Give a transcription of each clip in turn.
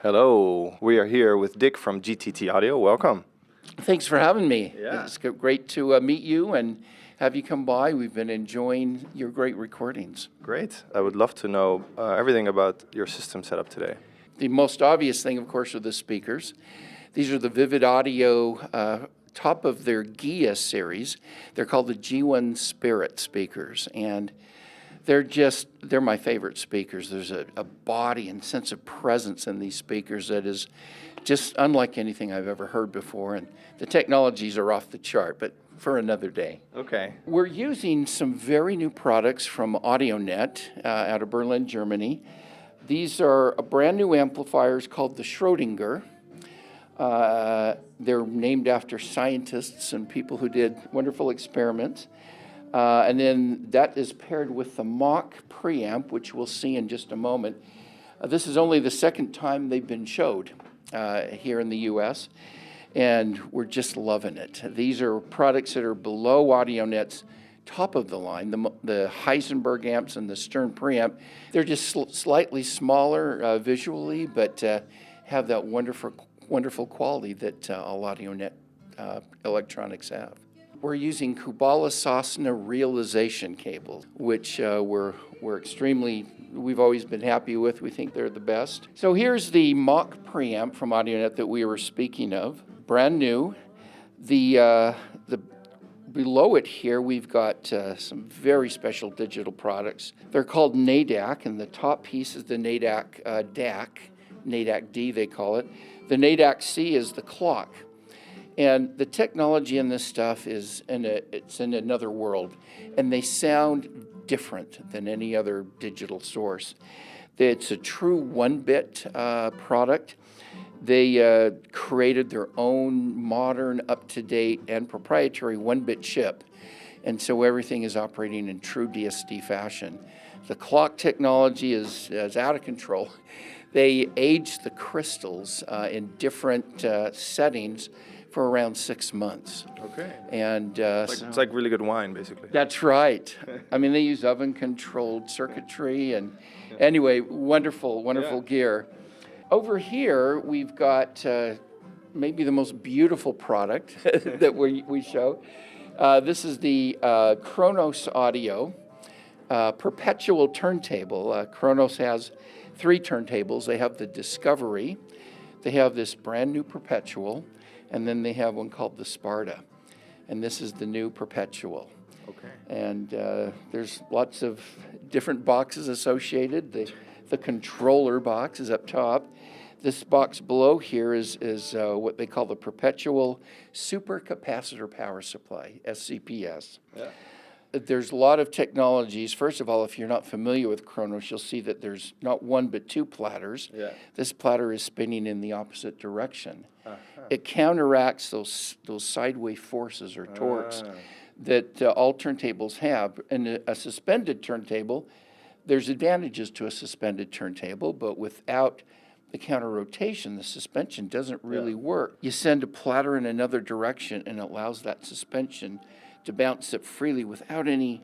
Hello, we are here with Dick from GTT Audio. Welcome. Thanks for having me. Yeah. It's great to meet you and have you come by. We've been enjoying your great recordings. Great. I would love to know everything about your system setup today. The most obvious thing, of course, are the speakers. These are the Vivid Audio top of their GIA series. They're called the G1 Spirit speakers, and they're my favorite speakers. There's a body and sense of presence in these speakers that is just unlike anything I've ever heard before, and the technologies are off the chart, but for another day. Okay. We're using some very new products from AudioNet out of Berlin, Germany. These are brand new amplifiers called the Schrödinger. They're named after scientists and people who did wonderful experiments. And then that is paired with the Mach Preamp, which we'll see in just a moment. This is only the second time they've been showed here in the U.S., and we're just loving it. These are products that are below AudioNet's top of the line, the Heisenberg amps and the Stern Preamp. They're just slightly smaller visually, but have that wonderful quality that all AudioNet electronics have. We're using Kubala-Sosna Realization Cables, which we've always been happy with. We think they're the best. So here's the Mach Preamp from AudioNet that we were speaking of, brand new. Below it here, we've got some very special digital products. They're called NADAC, and the top piece is the NADAC DAC, NADAC-D they call it. The NADAC-C is the clock. And the technology in this stuff it's in another world, and they sound different than any other digital source. It's a true one-bit product. They created their own modern, up-to-date, and proprietary one-bit chip, and so everything is operating in true DSD fashion. The clock technology is out of control. They age the crystals in different settings for around 6 months. Okay. And it's like really good wine, basically. That's right. I mean, they use oven-controlled circuitry, and anyway, wonderful gear. Over here, we've got maybe the most beautiful product that we show. This is the Kronos Audio Perpetual Turntable. Kronos has 3 turntables. They have the Discovery, they have this brand new Perpetual, and then they have one called the Sparta. And this is the new Perpetual. Okay. And there's lots of different boxes associated. The controller box is up top. This box below here is what they call the Perpetual Supercapacitor Power Supply, SCPS. Yeah. There's a lot of technologies. First of all, if you're not familiar with Kronos, you'll see that there's not one but 2 platters. Yeah. This platter is spinning in the opposite direction. It counteracts those sideways forces or torques that all turntables have. In a suspended turntable, there's advantages to a suspended turntable, but without the counter rotation, the suspension doesn't really work. You send a platter in another direction, and it allows that suspension to bounce it freely without any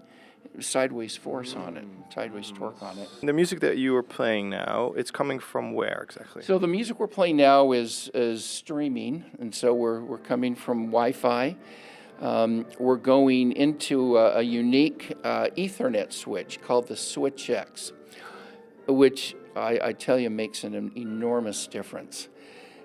sideways force on it, sideways torque on it. The music that you are playing now, it's coming from where exactly? So the music we're playing now is streaming, and so we're coming from Wi-Fi. We're going into a unique Ethernet switch called the SwitchX, which I tell you makes an enormous difference.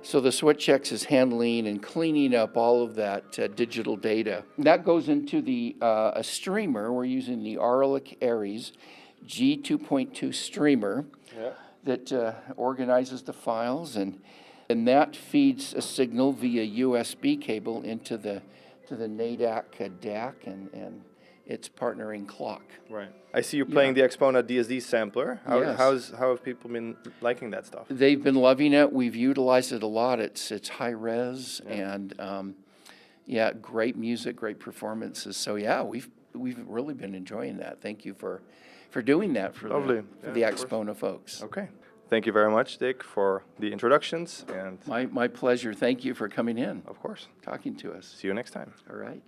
So the SwitchX is handling and cleaning up all of that digital data. That goes into a streamer. We're using the Aarlic Aries G2.2 streamer that organizes the files, and that feeds a signal via USB cable into the NADAC DAC and its partnering clock. Right. I see you playing the AXPONA DSD sampler. How have people been liking that stuff? They've been loving it. We've utilized it a lot. It's high res and great music, great performances. So we've really been enjoying that. Thank you for doing that for the AXPONA folks. Okay. Thank you very much, Dick, for the introductions. And my pleasure. Thank you for coming in. Of course. Talking to us. See you next time. All right.